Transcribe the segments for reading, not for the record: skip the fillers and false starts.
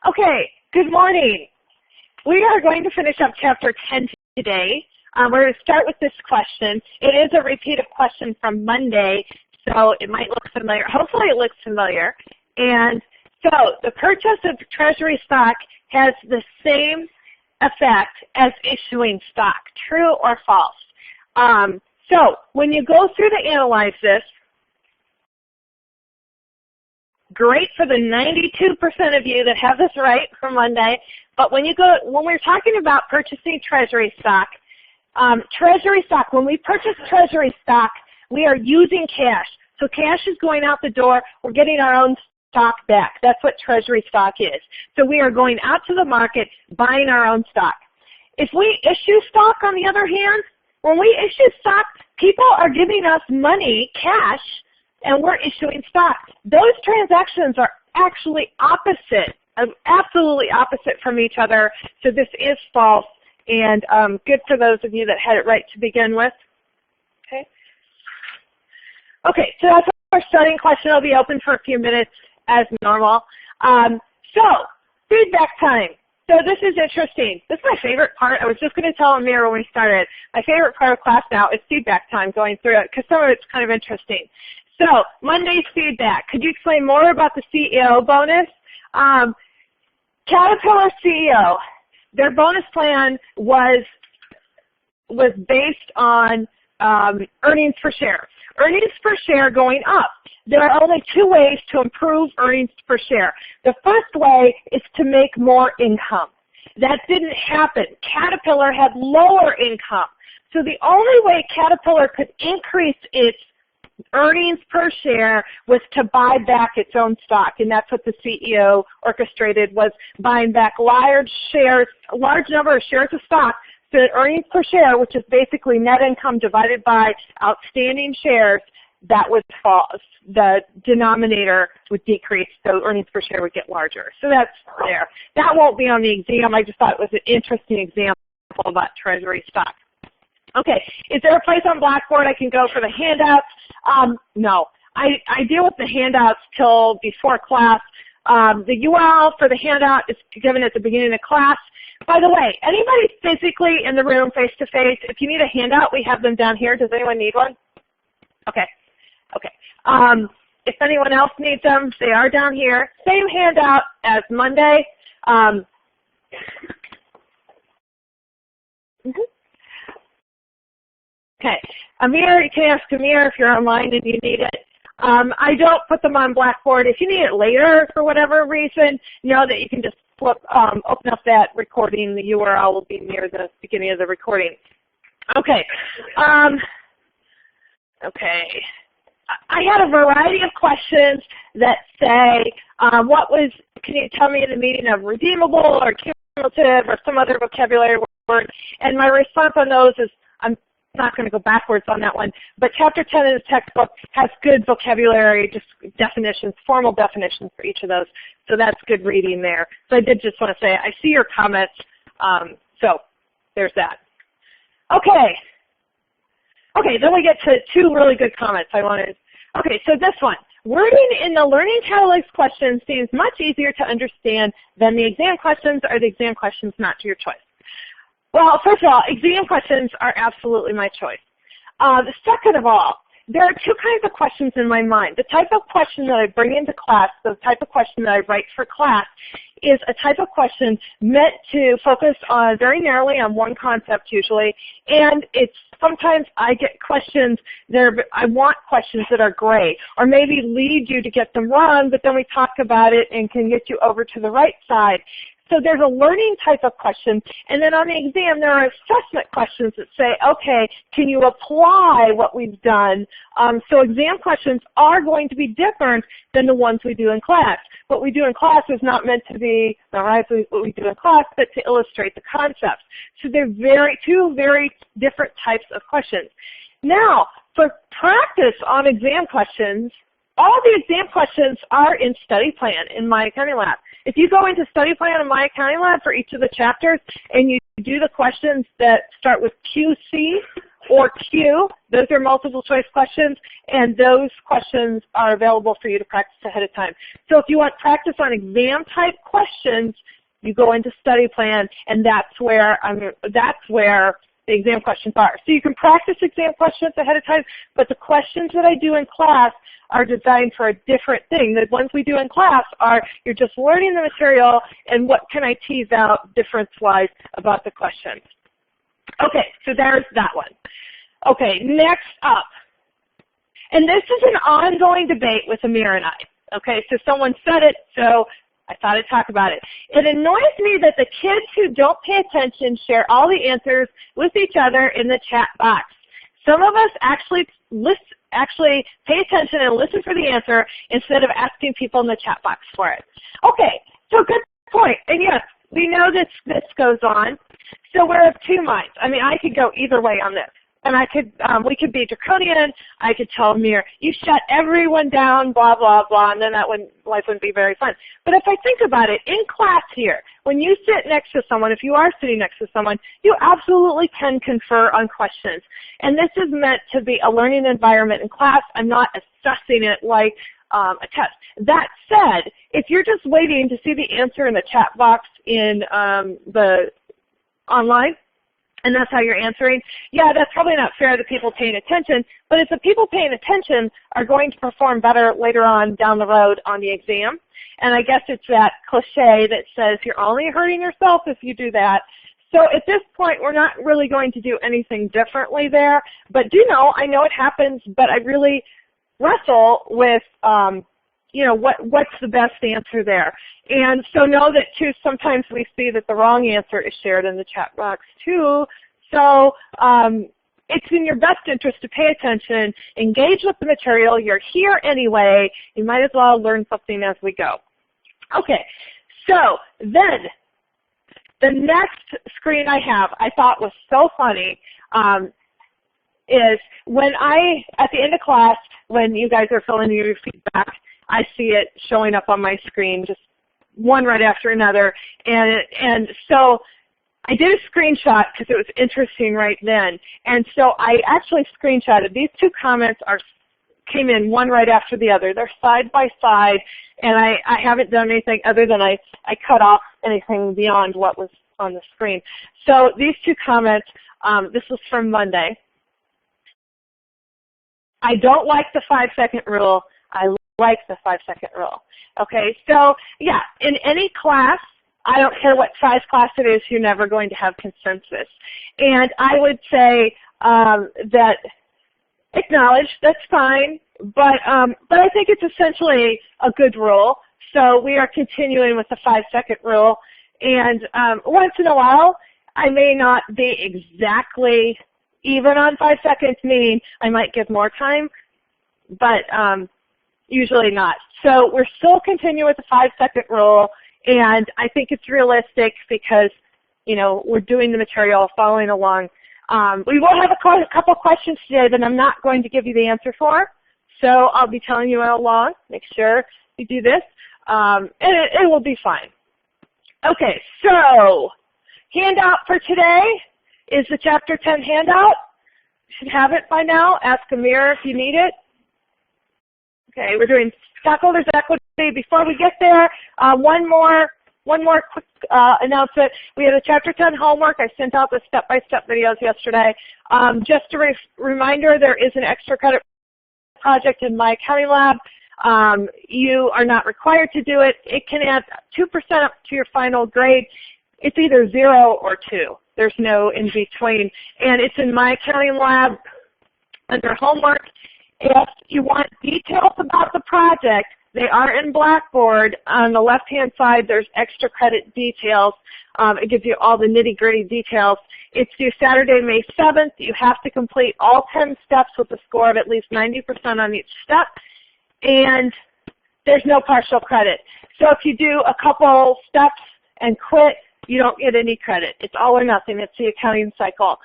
Okay, good morning. We are going to finish up Chapter 10 today. We're going to start with this question. It is a repeat of question from Monday, so it might look familiar. Hopefully it looks familiar. And so the purchase of treasury stock has the same effect as issuing stock, true or false? So when you go through to analyze this, great for the 92% of you that have this right for Monday. But when we're talking about purchasing treasury stock, when we purchase treasury stock, we are using cash. So cash is going out the door. We're getting our own stock back. That's what treasury stock is. So we are going out to the market, buying our own stock. If we issue stock, on the other hand, when we issue stock, people are giving us money, cash, and we're issuing stock. Those transactions are actually opposite, absolutely opposite from each other. So this is false, and good for those of you that had it right to begin with. Okay, so that's our starting question. It'll be open for a few minutes as normal. So feedback time. So this is interesting. This is my favorite part. I was just going to tell Amir when we started. My favorite part of class now is feedback time, going through it, because some of it's kind of interesting. So Monday's feedback. Could you explain more about the CEO bonus? Caterpillar CEO, their bonus plan was based on earnings per share. Earnings per share going up. There are only two ways to improve earnings per share. The first way is to make more income. That didn't happen. Caterpillar had lower income. So the only way Caterpillar could increase its earnings per share was to buy back its own stock, and that's what the CEO orchestrated, was buying back a large number of shares of stock, so that earnings per share, which is basically net income divided by outstanding shares, that would fall, the denominator would decrease, so earnings per share would get larger. So that's there. That won't be on the exam. I just thought it was an interesting example about treasury stock. Okay, is there a place on Blackboard I can go for the handouts? No. I deal with the handouts till before class. The URL for the handout is given at the beginning of class. By the way, anybody physically in the room face-to-face, if you need a handout, we have them down here. Does anyone need one? Okay. Okay. If anyone else needs them, they are down here. Same handout as Monday. Okay. Amir, you can ask Amir if you're online and you need it. I don't put them on Blackboard. If you need it later for whatever reason, know that you can just open up that recording. The URL will be near the beginning of the recording. Okay. Okay. I had a variety of questions that say, can you tell me the meaning of redeemable or cumulative or some other vocabulary word? And my response on those is, I'm not going to go backwards on that one, but Chapter 10 in the textbook has good vocabulary, just definitions, formal definitions for each of those. So that's good reading there. So I did just want to say, I see your comments, so there's that. Okay. Okay, then we get to two really good comments I wanted. Okay, so this one. Wording in the Learning Catalyst questions seems much easier to understand than the exam questions, or the exam questions not to your choice. Well, first of all, exam questions are absolutely my choice. Second of all, there are two kinds of questions in my mind. The type of question that I bring into class, the type of question that I write for class, is a type of question meant to focus on very narrowly on one concept usually, and it's sometimes I get questions I want questions that are gray, or maybe lead you to get them wrong, but then we talk about it and can get you over to the right side. So there's a learning type of question, and then on the exam there are assessment questions that say, okay, can you apply what we've done? So exam questions are going to be different than the ones we do in class. What we do in class is not meant to be what we do in class, but to illustrate the concepts. So they're two very different types of questions. Now, for practice on exam questions, all the exam questions are in study plan in My Accounting Lab. If you go into study plan in My Accounting Lab for each of the chapters and you do the questions that start with QC or Q. Those are multiple choice questions, and those questions are available for you to practice ahead of time. So if you want practice on exam type questions, you go into study plan, and that's where the exam questions are. So you can practice exam questions ahead of time, but the questions that I do in class are designed for a different thing. The ones we do in class are you're just learning the material and what can I tease out difference-wise about the questions. Okay, so there's that one. Okay, next up. And this is an ongoing debate with Amir and I. Okay, so someone said it, so I thought I'd talk about it. It annoys me that the kids who don't pay attention share all the answers with each other in the chat box. Some of us actually pay attention and listen for the answer instead of asking people in the chat box for it. Okay, so good point. And yes, we know this goes on. So we're of two minds. I mean, I could go either way on this. And we could be draconian. I could tell Amir, you shut everyone down, blah, blah, blah, and then life wouldn't be very fun. But if I think about it, in class here, when you sit next to someone, if you are sitting next to someone, you absolutely can confer on questions. And this is meant to be a learning environment in class. I'm not assessing it like a test. That said, if you're just waiting to see the answer in the chat box in the online, and that's how you're answering, yeah, that's probably not fair to people paying attention, but if the people paying attention are going to perform better later on down the road on the exam, and I guess it's that cliche that says you're only hurting yourself if you do that. So at this point, we're not really going to do anything differently there, but do know, I know it happens, but I really wrestle with you know, what's the best answer there. And so know that, too, sometimes we see that the wrong answer is shared in the chat box, too. So it's in your best interest to pay attention, engage with the material. You're here anyway. You might as well learn something as we go. Okay, so then the next screen I have I thought was so funny is when at the end of class, when you guys are filling in your feedback, I see it showing up on my screen, just one right after another. And so I did a screenshot because it was interesting right then. And so I actually screenshotted. These two comments came in one right after the other. They're side by side, and I haven't done anything other than I cut off anything beyond what was on the screen. So these two comments, this was from Monday. I don't like the 5-second rule. I like the 5-second rule. Okay, so yeah, in any class, I don't care what size class it is, you're never going to have consensus. And I would say that acknowledge, that's fine, but I think it's essentially a good rule. So we are continuing with the 5-second rule. And once in a while, I may not be exactly even on 5 seconds, meaning I might give more time, but usually not. So we're still continuing with the 5-second rule, and I think it's realistic because, you know, we're doing the material, following along. We will have a couple questions today that I'm not going to give you the answer for, so I'll be telling you along. Make sure you do this, and it will be fine. Okay, so handout for today is the Chapter 10 handout. You should have it by now. Ask Amir if you need it. Okay, we're doing stockholders' equity. Before we get there, one more quick announcement. We had a Chapter 10 homework. I sent out the step-by-step videos yesterday. Just a reminder, there is an extra credit project in my accounting lab. You are not required to do it. It can add 2% up to your final grade. It's either 0 or 2. There's no in between. And it's in my accounting lab under homework. If you want details about the project, they are in Blackboard. On the left-hand side, there's extra credit details. It gives you all the nitty-gritty details. It's due Saturday, May 7th. You have to complete all 10 steps with a score of at least 90% on each step. And there's no partial credit. So if you do a couple steps and quit, you don't get any credit. It's all or nothing. It's the accounting cycle.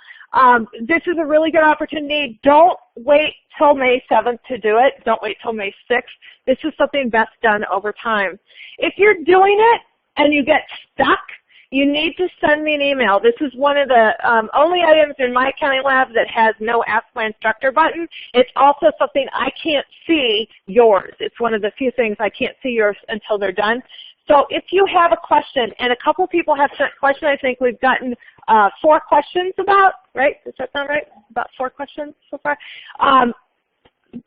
This is a really good opportunity. Don't wait till May 7th to do it. Don't wait till May 6th. This is something best done over time. If you're doing it and you get stuck you need to send me an email. This is one of the only items in my accounting lab that has no Ask My Instructor button. It's also something I can't see yours. It's one of the few things I can't see yours until they're done. So if you have a question, and a couple people have sent questions, I think we've gotten 4 questions about, right? Does that sound right? About 4 questions so far?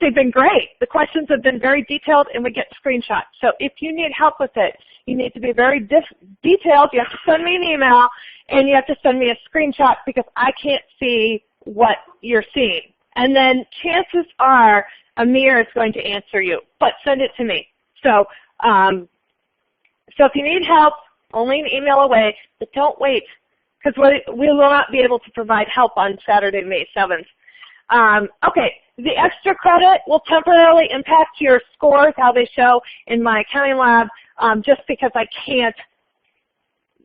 They've been great. The questions have been very detailed, and we get screenshots. So if you need help with it, you need to be very detailed. You have to send me an email, and you have to send me a screenshot because I can't see what you're seeing. And then chances are Amir is going to answer you, but send it to me. So, so if you need help, only an email away, but don't wait because we will not be able to provide help on Saturday, May 7th. Okay, the extra credit will temporarily impact your scores, how they show in my accounting lab, just because I can't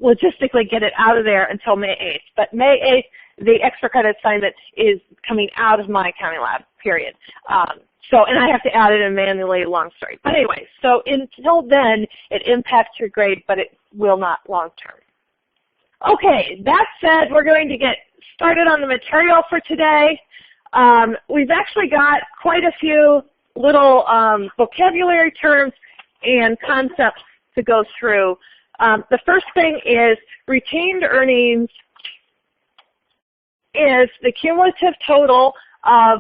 logistically get it out of there until May 8th. But May 8th, the extra credit assignment is coming out of my accounting lab, period. And I have to add it in manually, long story. But anyway, so until then, it impacts your grade, but it will not long term. Okay, that said, we're going to get started on the material for today. We've actually got quite a few little vocabulary terms and concepts to go through. The first thing is retained earnings is the cumulative total of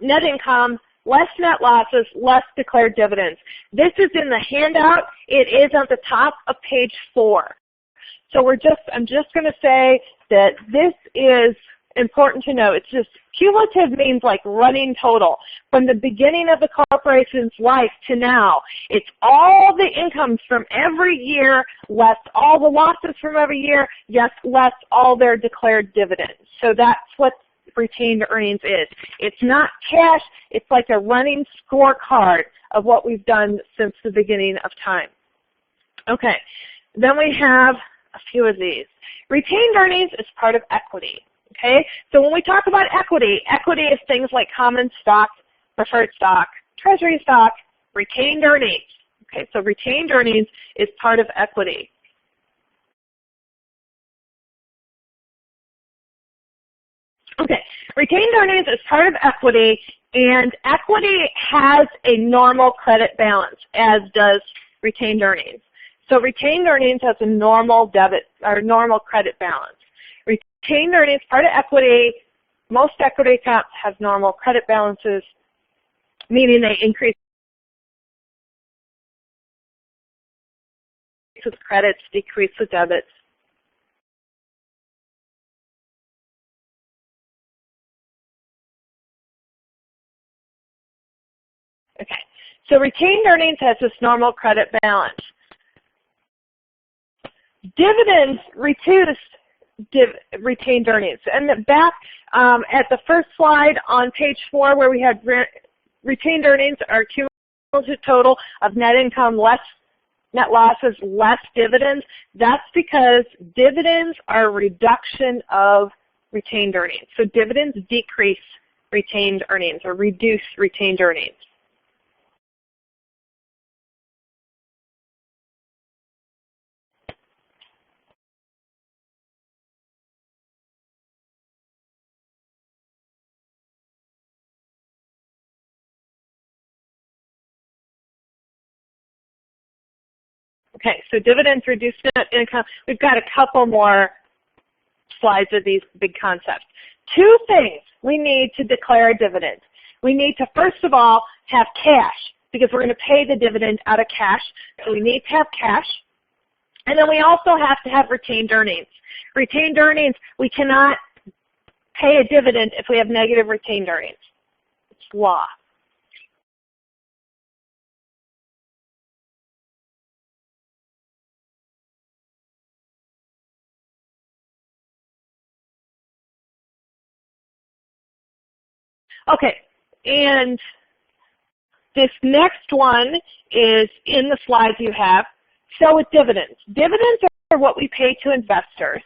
net income less net losses, less declared dividends. This is in the handout. It is at the top of page 4. So I'm just going to say that this is important to know. It's just cumulative means like running total. From the beginning of the corporation's life to now, it's all the incomes from every year, less all the losses from every year, yes, less all their declared dividends. So that's what retained earnings is. It's not cash, it's like a running scorecard of what we've done since the beginning of time. Okay, then we have a few of these. Retained earnings is part of equity. Okay, so when we talk about equity, equity is things like common stock, preferred stock, treasury stock, retained earnings. Okay, so retained earnings is part of equity. Okay, retained earnings is part of equity, and equity has a normal credit balance, as does retained earnings. So retained earnings has a normal debit or normal credit balance. Retained earnings, part of equity, most equity accounts have normal credit balances, meaning they increase with credits, decrease with debits. Okay, so retained earnings has this normal credit balance. Dividends reduce retained earnings. And back at the first slide on page 4 where we had retained earnings are cumulative total of net income less net losses less dividends. That's because dividends are a reduction of retained earnings. So dividends decrease retained earnings or reduce retained earnings. Okay, so dividends reduce net income. We've got a couple more slides of these big concepts. 2 things we need to declare a dividend. We need to, first of all, have cash because we're going to pay the dividend out of cash. So we need to have cash. And then we also have to have retained earnings. Retained earnings, we cannot pay a dividend if we have negative retained earnings. It's law. Okay, and this next one is in the slides you have. So with dividends. Dividends are what we pay to investors.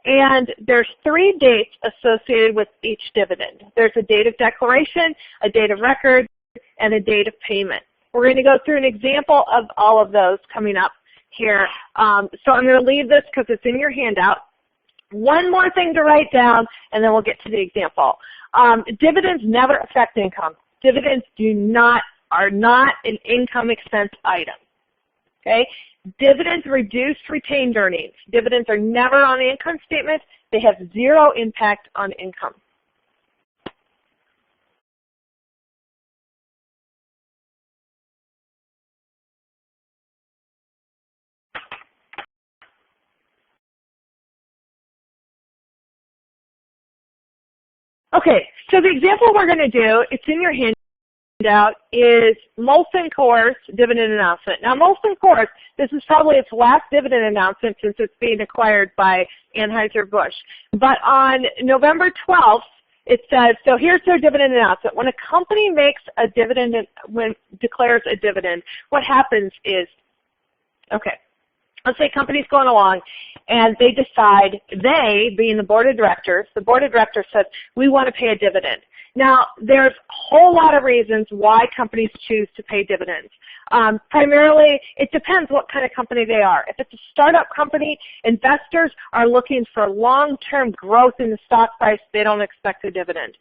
And there's 3 dates associated with each dividend. There's a date of declaration, a date of record, and a date of payment. We're going to go through an example of all of those coming up here. So I'm going to leave this because it's in your handout. One more thing to write down, and then we'll get to the example. Dividends never affect income. Dividends are not an income expense item. Okay? Dividends reduce retained earnings. Dividends are never on the income statement. They have zero impact on income. Okay, so the example we're going to do, it's in your handout, is Molson Coors dividend announcement. Now Molson Coors, this is probably its last dividend announcement since it's being acquired by Anheuser-Busch. But on November 12th, it says, so here's their dividend announcement. When a company makes a dividend, declares a dividend, what happens is, okay, let's say company's going along and they decide, they, being the board of directors says, we want to pay a dividend. Now, there's a whole lot of reasons why companies choose to pay dividends. Primarily, it depends what kind of company they are. If it's a startup company, investors are looking for long-term growth in the stock price. They don't expect a dividend.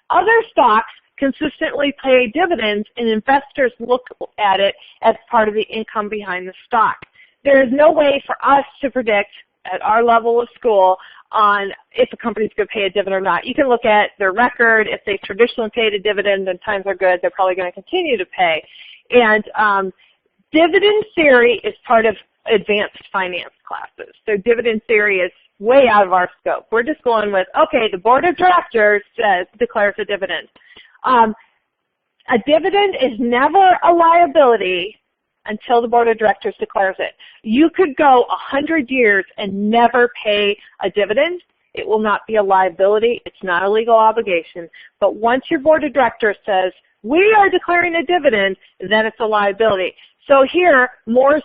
Other stocks consistently pay dividends, and investors look at it as part of the income behind the stock. There is no way for us to predict at our level of school on if a company's going to pay a dividend or not. You can look at their record. If they've traditionally paid a dividend and times are good, they're probably going to continue to pay. And dividend theory is part of advanced finance classes. So dividend theory is way out of our scope. We're just going with, okay, the board of directors declares a dividend. A dividend is never a liability until the board of directors declares it. You could go 100 years and never pay a dividend. It will not be a liability. It's not a legal obligation. But once your board of directors says, we are declaring a dividend, then it's a liability. So here, Molson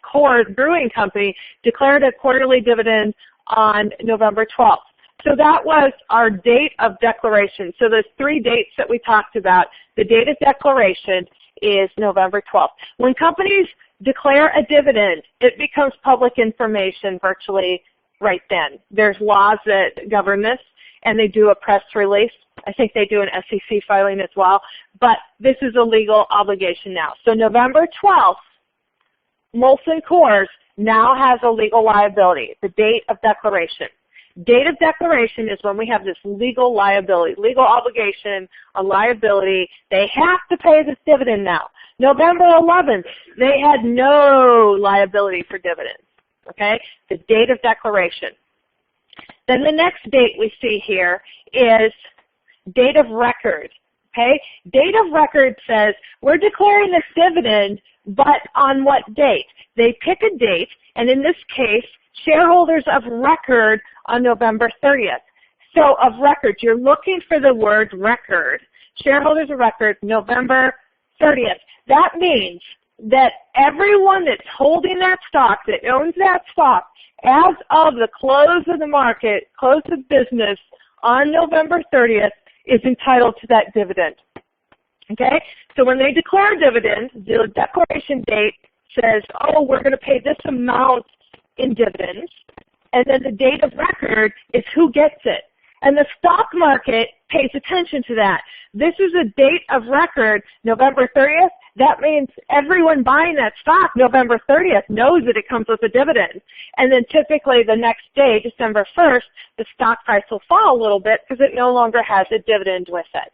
Coors Brewing Company declared a quarterly dividend on November 12th. So that was our date of declaration. So those 3 dates that we talked about, the date of declaration is November 12th. When companies declare a dividend, it becomes public information virtually right then. There's laws that govern this, and they do a press release. I think they do an SEC filing as well, but this is a legal obligation now. So November 12th, Molson Coors now has a legal liability, the date of declaration. Date of declaration is when we have this legal liability, legal obligation, a liability. They have to pay this dividend now. November 11th, they had no liability for dividends, okay? The date of declaration. Then the next date we see here is date of record, okay? Date of record says we're declaring this dividend, but on what date? They pick a date, and in this case, shareholders of record on November 30th. So of record, you're looking for the word record. Shareholders of record, November 30th. That means that everyone that's holding that stock, that owns that stock, as of the close of the market, close of business on November 30th, is entitled to that dividend. Okay? So when they declare a dividend, the declaration date says, oh, we're going to pay this amount in dividends, and then the date of record is who gets it. And the stock market pays attention to that. This is a date of record, November 30th. That means everyone buying that stock November 30th knows that it comes with a dividend. And then typically the next day, December 1st, the stock price will fall a little bit because it no longer has a dividend with it.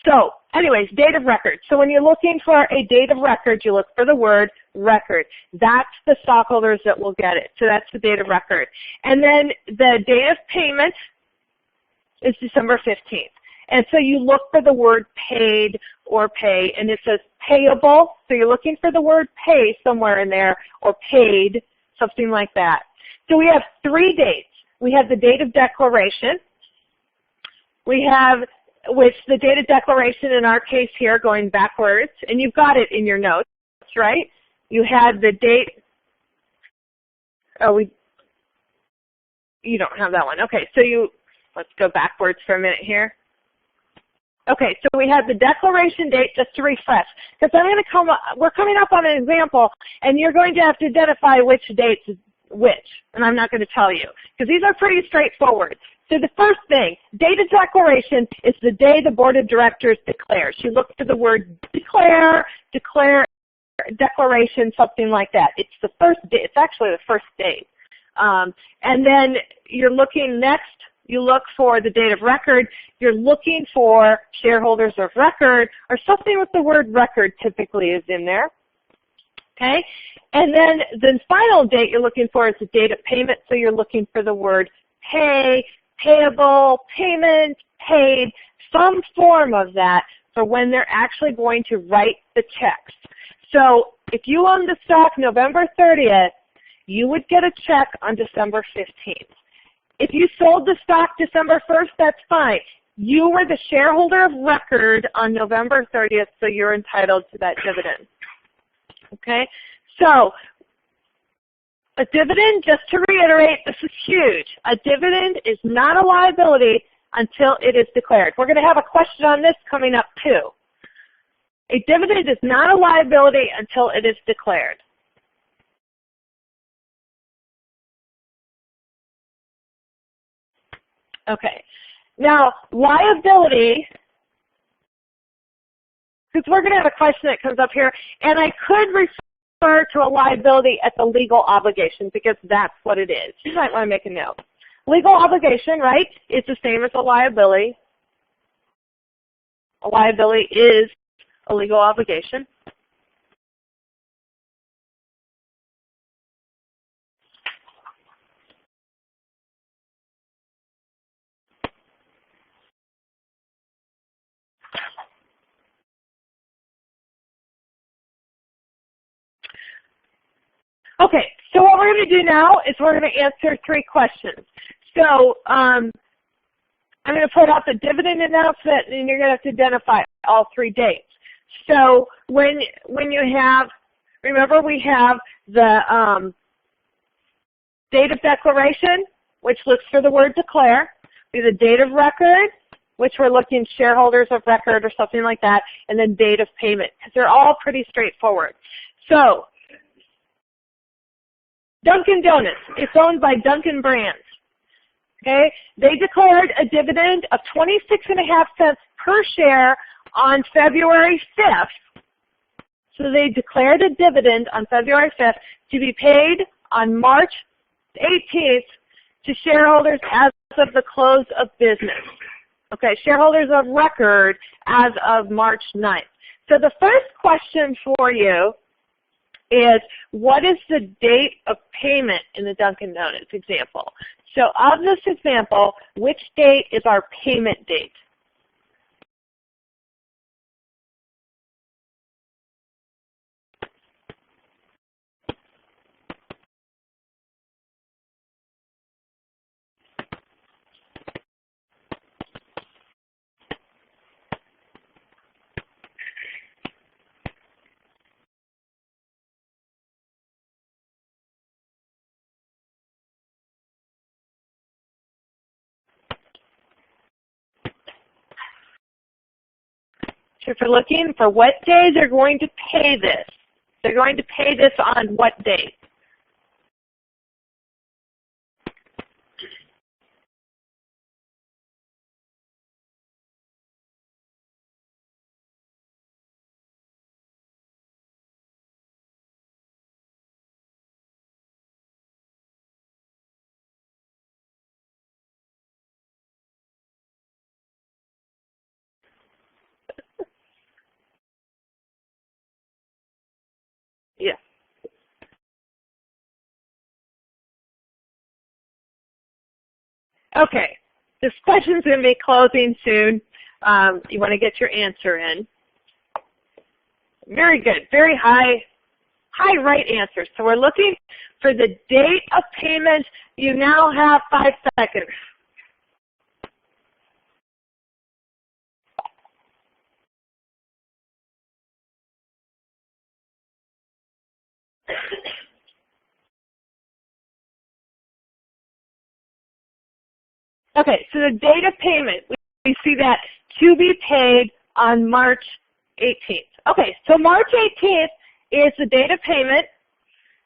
So anyways, date of record. So when you're looking for a date of record, you look for the word record. That's the stockholders that will get it. So that's the date of record. And then the date of payment is December 15th. And so you look for the word paid or pay, and it says payable. So you're looking for the word pay somewhere in there, or paid, something like that. So we have 3 dates. We have the date of declaration. We have, with the date of declaration in our case here going backwards, and you've got it in your notes, right? You had the date, you don't have that one. Okay, so let's go backwards for a minute here. Okay, so we have the declaration date, just to refresh, because we're coming up on an example, and you're going to have to identify which dates is which, and I'm not going to tell you, because these are pretty straightforward. So the first thing, date of declaration is the day the board of directors declares. You look for the word declare, declaration, something like that. It's the first day. It's actually the first date. And then you're looking next. You look for the date of record. You're looking for shareholders of record, or something with the word record typically is in there. Okay? And then the final date you're looking for is the date of payment, so you're looking for the word pay, payable, payment, paid, some form of that for when they're actually going to write the checks. So if you own the stock November 30th, you would get a check on December 15th. If you sold the stock December 1st, that's fine. You were the shareholder of record on November 30th, so you're entitled to that dividend. Okay? So a dividend, just to reiterate, this is huge. A dividend is not a liability until it is declared. We're going to have a question on this coming up too. A dividend is not a liability until it is declared. Okay. Now, liability, because we're going to have a question that comes up here, and I could refer to a liability as a legal obligation because that's what it is. You might want to make a note. Legal obligation, right, is the same as a liability. A liability is a legal obligation. Okay, so what we're going to do now is we're going to answer 3 questions. So I'm going to put out the dividend announcement, and you're going to have to identify all 3 dates. So when you have, remember we have the date of declaration, which looks for the word declare. We have the date of record, which we're looking shareholders of record or something like that, and then date of payment, because they're all pretty straightforward. So Dunkin' Donuts, it's owned by Dunkin' Brands. Okay, they declared a dividend of 26.5 cents per share on February 5th. So they declared a dividend on February 5th to be paid on March 18th to shareholders as of the close of business. Okay, shareholders of record as of March 9th. So the first question for you is, what is the date of payment in the Dunkin' Donuts example? So of this example, which date is our payment date? So if you're looking for what day they're going to pay this, they're going to pay this on what date? Yeah. Okay. This question's going to be closing soon. You want to get your answer in. Very good. Very high right answers. So we're looking for the date of payment. You now have 5 seconds. Okay, so the date of payment, we see that to be paid on March 18th. Okay, so March 18th is the date of payment.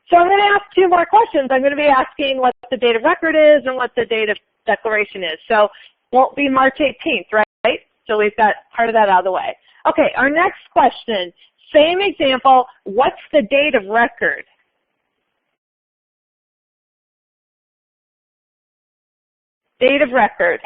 So I'm going to ask two more questions. I'm going to be asking what the date of record is and what the date of declaration is. So it won't be March 18th, right? So we've got part of that out of the way. Okay, our next question, same example, what's the date of record? Date of record.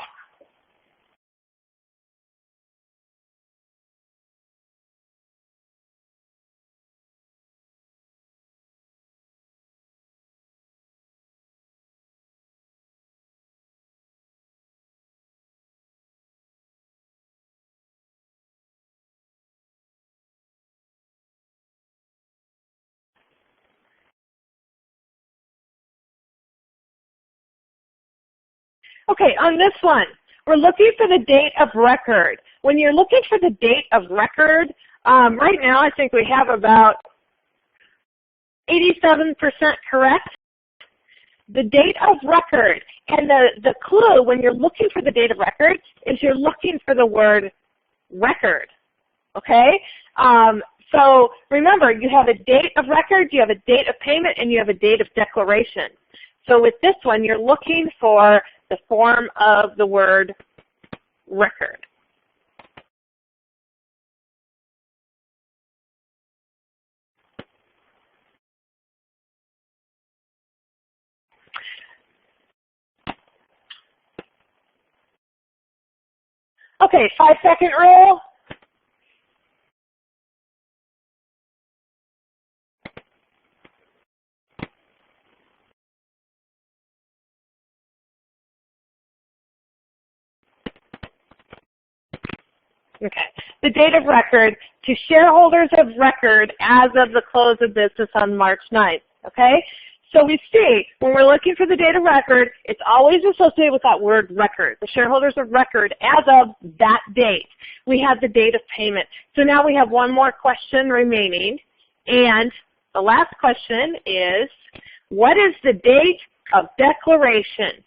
Okay, on this one, we're looking for the date of record. When you're looking for the date of record, right now I think we have about 87% correct. The date of record, and the clue when you're looking for the date of record is you're looking for the word record, okay? So remember, you have a date of record, you have a date of payment, and you have a date of declaration. So with this one, you're looking for the form of the word record. Okay, 5-second rule. Okay. The date of record to shareholders of record as of the close of business on March 9th. Okay? So we see when we're looking for the date of record, it's always associated with that word record. The shareholders of record as of that date. We have the date of payment. So now we have one more question remaining. And the last question is, what is the date of declaration?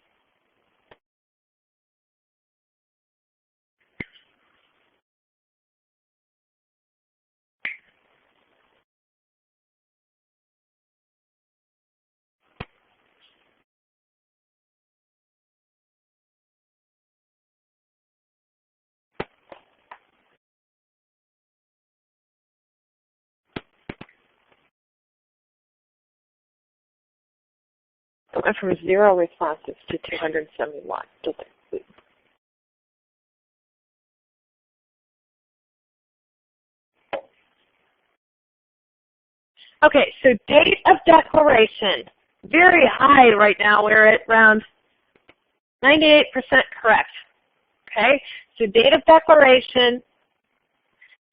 It went from 0 responses to 271. Okay, so date of declaration, very high right now. We're at around 98% correct. Okay, so date of declaration,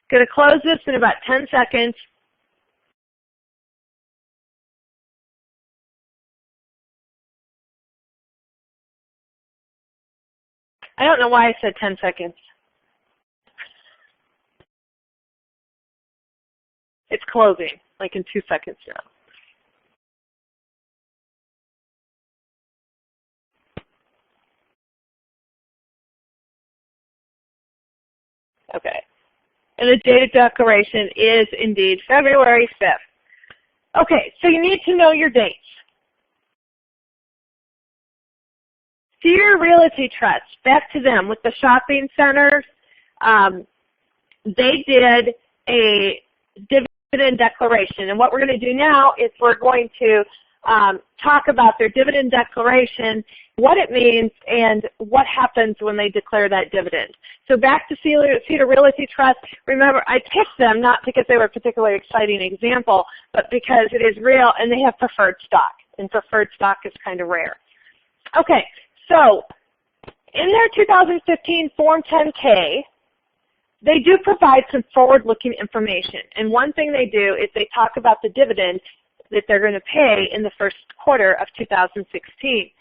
going to close this in about 10 seconds. I don't know why I said 10 seconds. It's closing, like in 2 seconds now. Okay. And the date of declaration is indeed February 5th. Okay, so you need to know your dates. Sierra Realty Trust, back to them with the shopping centers. They did a dividend declaration. And what we're going to do now is we're going to talk about their dividend declaration, what it means, and what happens when they declare that dividend. So back to Cedar Realty Trust, remember I picked them not because they were a particularly exciting example, but because it is real and they have preferred stock. And preferred stock is kind of rare. Okay, so in their 2015 Form 10-K, they do provide some forward-looking information. And one thing they do is they talk about the dividend that they're going to pay in the first quarter of 2016.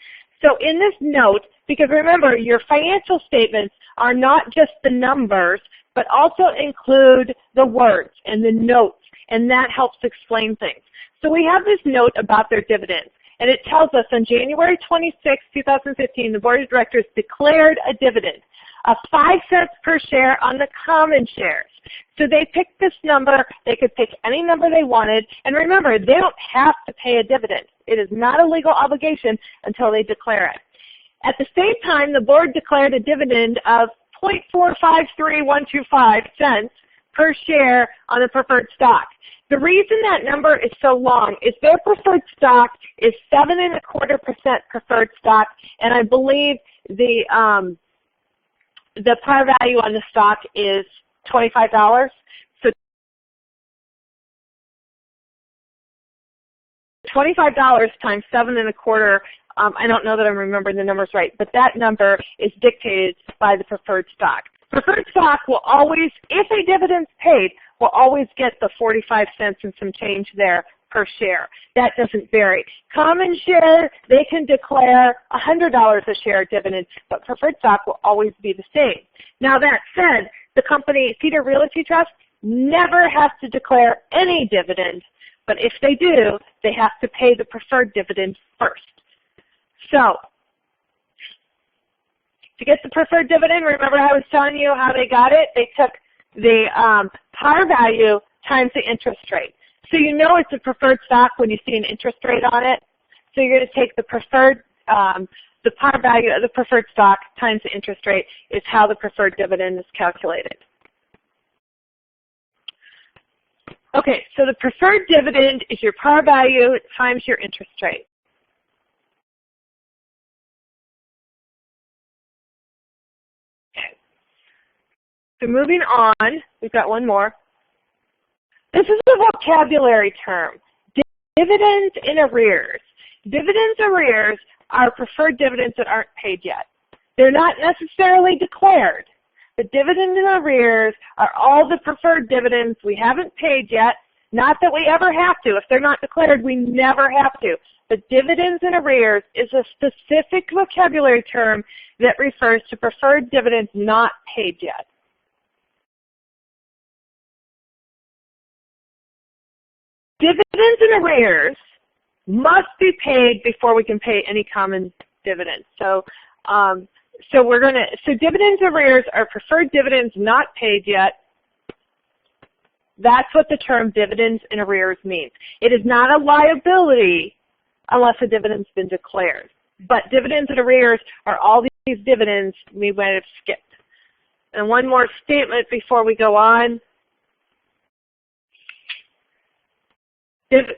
So in this note, because remember, your financial statements are not just the numbers, but also include the words and the notes, and that helps explain things. So we have this note about their dividends. And it tells us on January 26, 2015, the Board of Directors declared a dividend of 5 cents per share on the common shares. So they picked this number. They could pick any number they wanted. And remember, they don't have to pay a dividend. It is not a legal obligation until they declare it. At the same time, the board declared a dividend of 0.453125 cents per share on the preferred stock. The reason that number is so long is their preferred stock is 7.25% preferred stock, and I believe the par value on the stock is $25. So $25 times 7.25. I don't know that I'm remembering the numbers right, but that number is dictated by the preferred stock. Preferred stock will always, if a dividend's paid, will always get the 45 cents and some change there per share. That doesn't vary. Common share, they can declare $100 a share dividend, but preferred stock will always be the same. Now that said, the company, Cedar Realty Trust, never has to declare any dividend, but if they do, they have to pay the preferred dividend first. So, to get the preferred dividend, remember I was telling you how they got it? They took the par value times the interest rate. So you know it's a preferred stock when you see an interest rate on it. So you're going to take the preferred, the par value of the preferred stock times the interest rate is how the preferred dividend is calculated. Okay, so the preferred dividend is your par value times your interest rate. So moving on, we've got one more. This is a vocabulary term, dividends in arrears. Dividends arrears are preferred dividends that aren't paid yet. They're not necessarily declared. The dividends in arrears are all the preferred dividends we haven't paid yet. Not that we ever have to. If they're not declared, we never have to. But dividends in arrears is a specific vocabulary term that refers to preferred dividends not paid yet. Dividends in arrears must be paid before we can pay any common dividends. So, dividends arrears are preferred dividends not paid yet. That's what the term dividends in arrears means. It is not a liability unless a dividend's been declared. But dividends in arrears are all these dividends we might have skipped. And one more statement before we go on.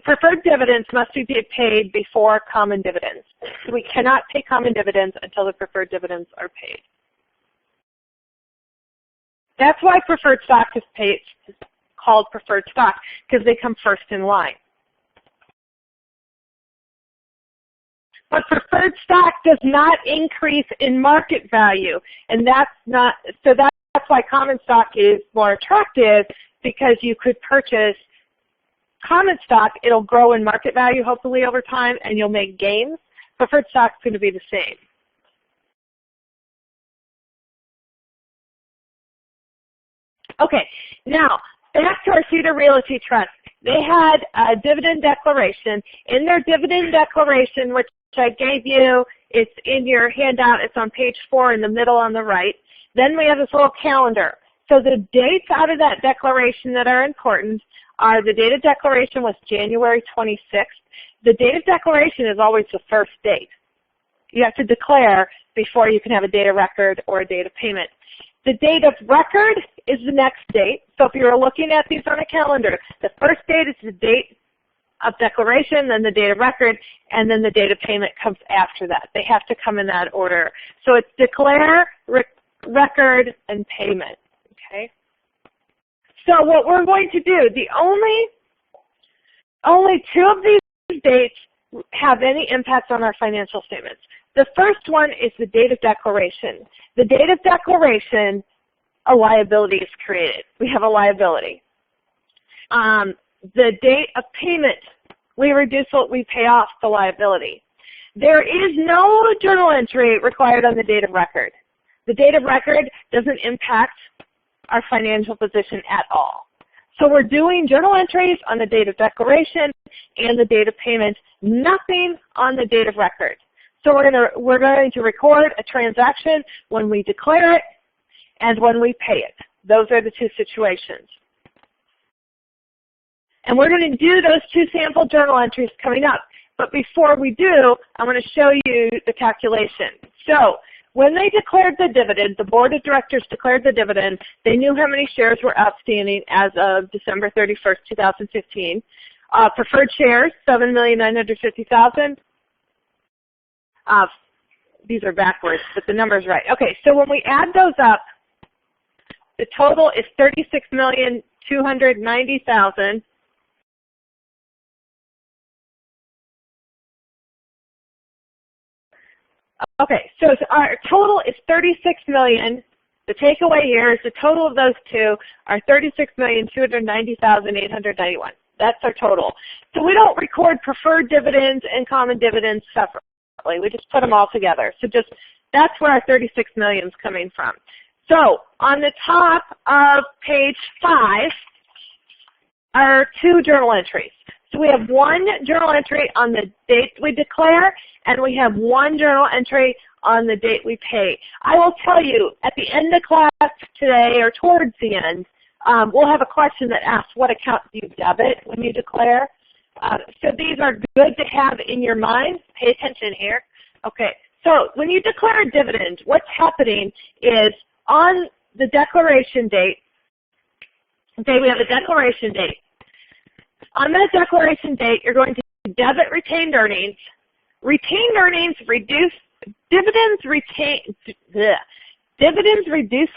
Preferred dividends must be paid before common dividends. So we cannot pay common dividends until the preferred dividends are paid. That's why preferred stock is called preferred stock, because they come first in line. But preferred stock does not increase in market value, and that's why common stock is more attractive, because you could purchase common stock. It'll grow in market value hopefully over time, and you'll make gains. Preferred stock is going to be the same. Okay, now back to our Cedar Realty Trust. They had a dividend declaration. In their dividend declaration, which I gave you, it's in your handout. It's on page 4 in the middle on the right. Then we have this little calendar. So the dates out of that declaration that are important are the date of declaration was January 26th. The date of declaration is always the first date. You have to declare before you can have a date of record or a date of payment. The date of record is the next date. So if you're looking at these on a calendar, the first date is the date of declaration, then the date of record, and then the date of payment comes after that. They have to come in that order. So it's declare, record, and payment. Okay. So what we're going to do, the only 2 of these dates have any impact on our financial statements. The first one is the date of declaration. The date of declaration, a liability is created. We have a liability. The date of payment, we pay off the liability. There is no journal entry required on the date of record. The date of record doesn't impact our financial position at all. So we're doing journal entries on the date of declaration and the date of payment, Nothing on the date of record. So we're going to record a transaction when we declare it and when we pay it. Those are the two situations. And we're going to do those two sample journal entries coming up. But before we do, I'm going to show you the calculation. So when they declared the dividend, the board of directors declared the dividend, they knew how many shares were outstanding as of December 31st, 2015. Preferred shares, 7,950,000. These are backwards, but the number's right. Okay, so when we add those up, the total is 36,290,000. Okay, so our total is 36 million. The takeaway here is the total of those two are 36,290,891. That's our total. So we don't record preferred dividends and common dividends separately. We just put them all together. So that's where our 36 million is coming from. So on the top of page 5 are two journal entries. So we have one journal entry on the date we declare, and we have one journal entry on the date we pay. I will tell you, at the end of class today, or towards the end, we'll have a question that asks, what account do you debit when you declare? So these are good to have in your mind. Pay attention here. Okay, so when you declare a dividend, what's happening is on the declaration date, okay, we have a declaration date. On that declaration date, you're going to debit retained earnings. Retained earnings reduce dividends reduce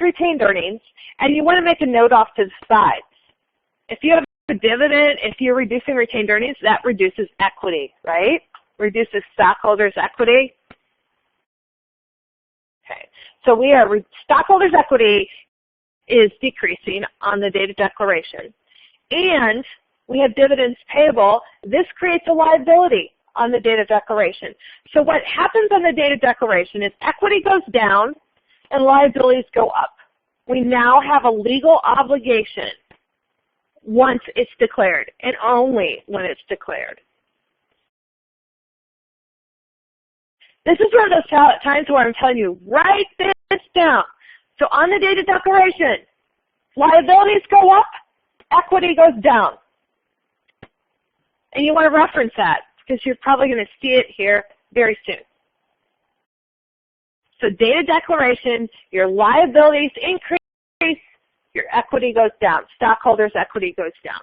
retained earnings, and you want to make a note off to the side. If you have a dividend, if you're reducing retained earnings, that reduces equity, right? Reduces stockholders' equity. Okay, so stockholders' equity is decreasing on the date of declaration. And we have dividends payable. This creates a liability on the date of declaration. So what happens on the date of declaration is equity goes down and liabilities go up. We now have a legal obligation once it's declared, and only when it's declared. This is one of those times where I'm telling you, write this down. So on the date of declaration, liabilities go up, equity goes down. And you want to reference that because you're probably going to see it here very soon. So date of declaration, your liabilities increase, your equity goes down. Stockholders' equity goes down.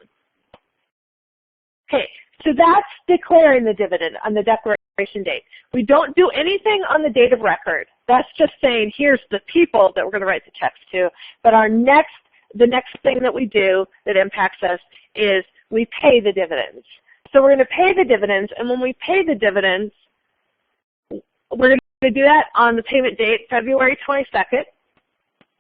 Okay, so that's declaring the dividend on the declaration date. We don't do anything on the date of record. That's just saying here's the people that we're going to write the checks to. But the next thing that we do that impacts us is we pay the dividends. So we're going to pay the dividends, and when we pay the dividends, we're going to do that on the payment date, February 22nd.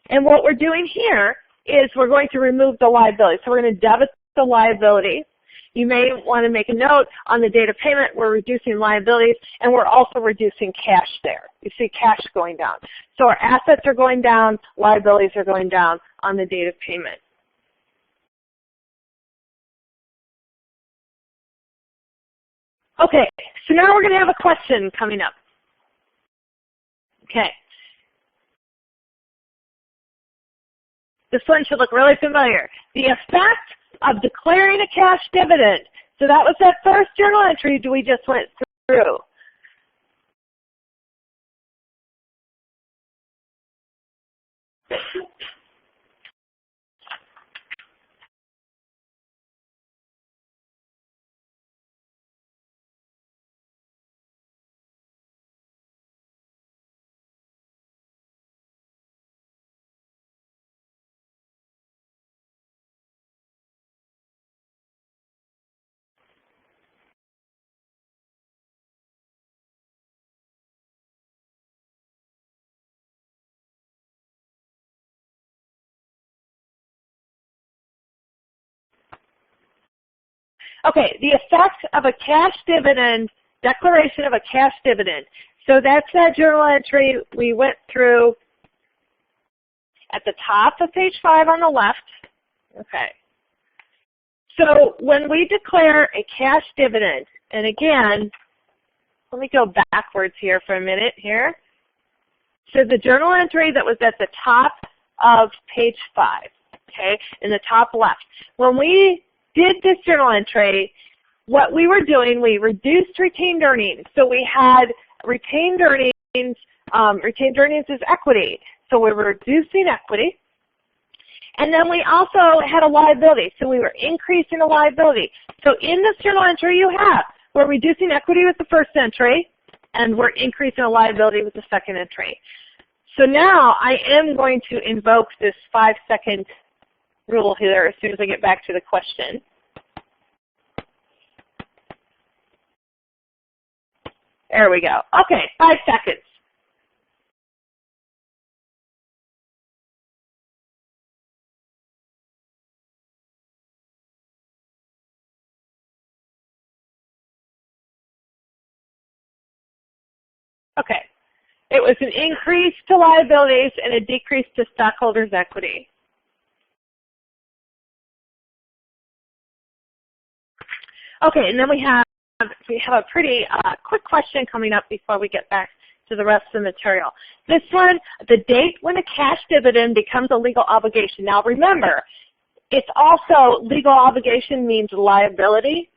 And what we're doing here is we're going to remove the liability. So we're going to debit the liability. You may want to make a note on the date of payment, we're reducing liabilities, and we're also reducing cash there. You see cash going down. So our assets are going down, liabilities are going down on the date of payment. Okay, so now we're going to have a question coming up. Okay. This one should look really familiar. The effect of declaring a cash dividend. So that was that first journal entry we just went through. Okay, the effect of a cash dividend, declaration of a cash dividend. So that's that journal entry we went through at the top of page 5 on the left. Okay. So when we declare a cash dividend, and again, let me go backwards here for a minute here. So the journal entry that was at the top of page 5, okay, in the top left. When we did this journal entry, what we were doing, we reduced retained earnings. So we had retained earnings is equity. So we were reducing equity. And then we also had a liability. So we were increasing a liability. So in this journal entry you have, we're reducing equity with the first entry, and we're increasing a liability with the second entry. So now I am going to invoke this 5-second rule here as soon as I get back to the question. There we go. Okay, 5 seconds. Okay. It was an increase to liabilities and a decrease to stockholders' equity. Okay, and then we have a pretty quick question coming up before we get back to the rest of the material. This one, the date when a cash dividend becomes a legal obligation. Now remember, it's also legal obligation means liability.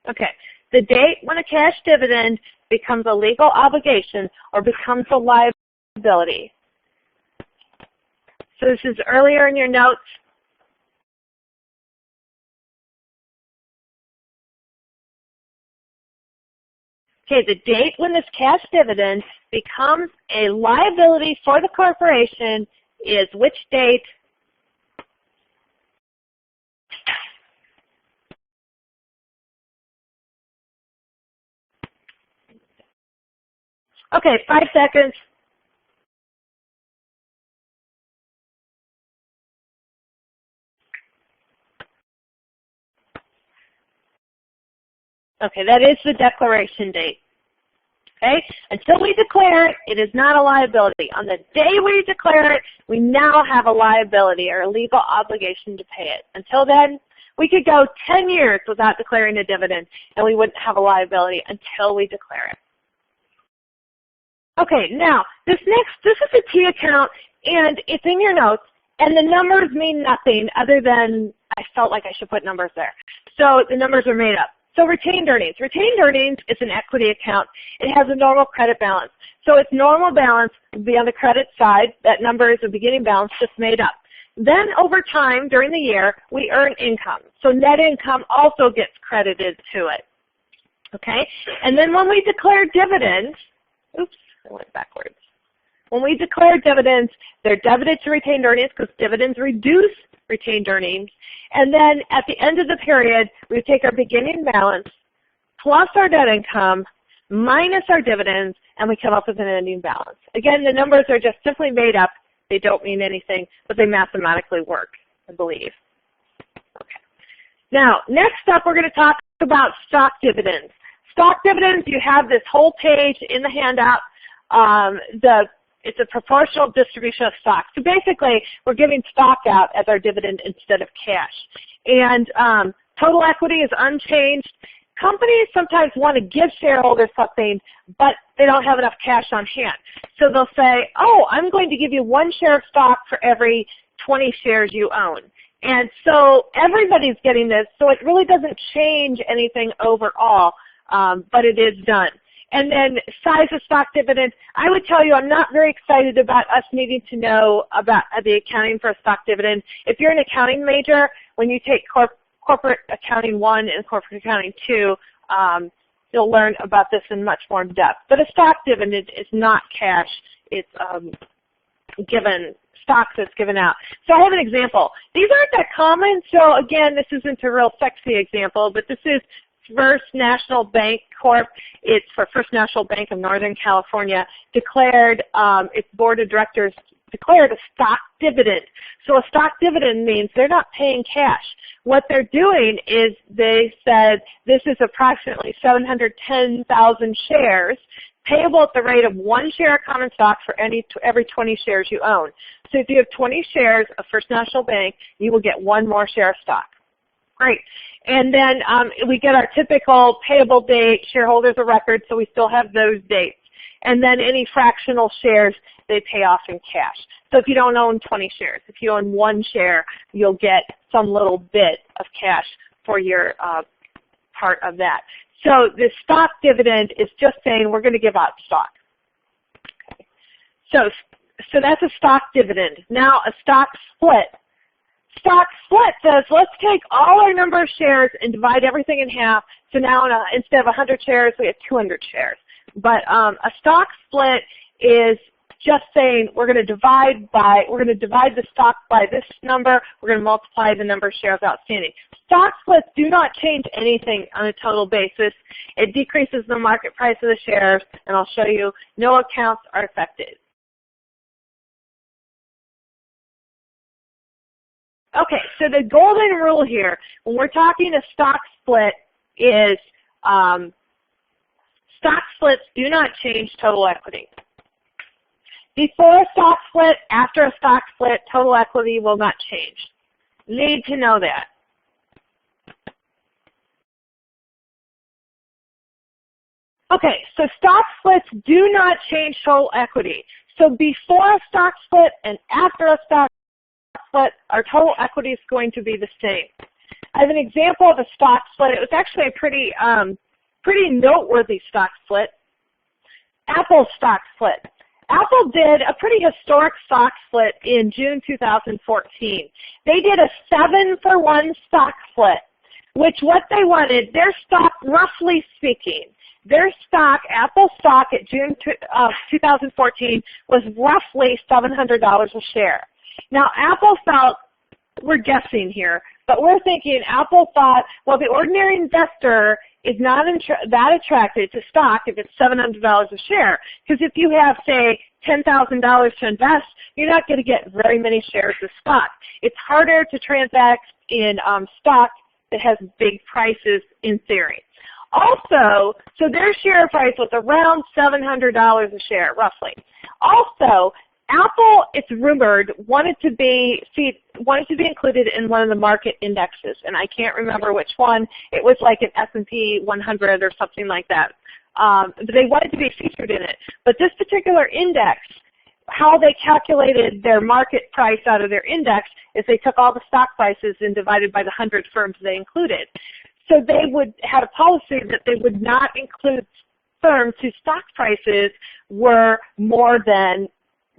Okay, the date when a cash dividend becomes a legal obligation or becomes a liability. So this is earlier in your notes. Okay, the date when this cash dividend becomes a liability for the corporation is which date? Okay, 5 seconds. Okay, that is the declaration date. Okay, until we declare it, it is not a liability. On the day we declare it, we now have a liability or a legal obligation to pay it. Until then, we could go 10 years without declaring a dividend, and we wouldn't have a liability until we declare it. Okay, now, this is a TAccount, and it's in your notes, and the numbers mean nothing other than I felt like I should put numbers there. So the numbers are made up. So retained earnings. Retained earnings is an equity account. It has a normal credit balance. So its normal balance would be on the credit side. That number is a beginning balance just made up. Then over time, during the year, we earn income. So net income also gets credited to it. Okay? And then when we declare dividends, oops, I went backwards. When we declare dividends, they're debited to retained earnings because dividends reduce retained earnings. And then at the end of the period, we take our beginning balance plus our net income minus our dividends, and we come up with an ending balance. Again, the numbers are just simply made up. They don't mean anything, but they mathematically work, I believe. Okay. Now, next up, we're going to talk about stock dividends. Stock dividends, you have this whole page in the handout. It's a proportional distribution of stock. So basically, we're giving stock out as our dividend instead of cash. And total equity is unchanged. Companies sometimes want to give shareholders something, but they don't have enough cash on hand. So they'll say, oh, I'm going to give you 1 share of stock for every 20 shares you own. And so everybody's getting this, so it really doesn't change anything overall, but it is done. And then size of stock dividend, I would tell you I'm not very excited about us needing to know about the accounting for a stock dividend. If you're an accounting major, when you take Corporate Accounting 1 and Corporate Accounting 2, you'll learn about this in much more depth. But a stock dividend is not cash. It's stock that's given out. So I have an example. These aren't that common, so again, this isn't a real sexy example, but this is First National Bank Corp. It's for First National Bank of Northern California, declared its board of directors declared a stock dividend. So a stock dividend means they're not paying cash. What they're doing is they said this is approximately 710,000 shares payable at the rate of 1 share of common stock for every 20 shares you own. So if you have 20 shares of First National Bank, you will get 1 more share of stock. Great. And then we get our typical payable date, shareholders of record, so we still have those dates. And then any fractional shares, they pay off in cash. So if you don't own 20 shares, if you own 1 share, you'll get some little bit of cash for your part of that. So the stock dividend is just saying we're going to give out stock. Okay. So that's a stock dividend. Now a stock split. Stock split says let's take all our number of shares and divide everything in half. So now instead of 100 shares, we have 200 shares. But a stock split is just saying we're going to divide the stock by this number. We're going to multiply the number of shares outstanding. Stock splits do not change anything on a total basis. It decreases the market price of the shares, and I'll show you no accounts are affected. Okay, so the golden rule here, when we're talking a stock split, is stock splits do not change total equity. Before a stock split, after a stock split, total equity will not change. Need to know that. Okay, so stock splits do not change total equity. So before a stock split and after a stock split, our total equity is going to be the same. I have an example of a stock split. It was actually a pretty noteworthy stock split. Apple stock split. Apple did a pretty historic stock split in June 2014. They did a 7-for-1 stock split, which what they wanted, their stock, roughly speaking, their stock, Apple stock at June 2014 was roughly $700 a share. Now Apple felt, we're guessing here, but we're thinking Apple thought, well, the ordinary investor is not that attracted to stock if it's $700 a share. Because if you have, say, $10,000 to invest, you're not going to get very many shares of stock. It's harder to transact in stock that has big prices in theory. Also, so their share price was around $700 a share, roughly. Also, Apple, it's rumored, wanted to be included in one of the market indexes, and I can't remember which one. It was like an S&P 100 or something like that. But they wanted to be featured in it. But this particular index, how they calculated their market price out of their index is they took all the stock prices and divided by the 100 firms they included. So they would have a policy that they would not include firms whose stock prices were more than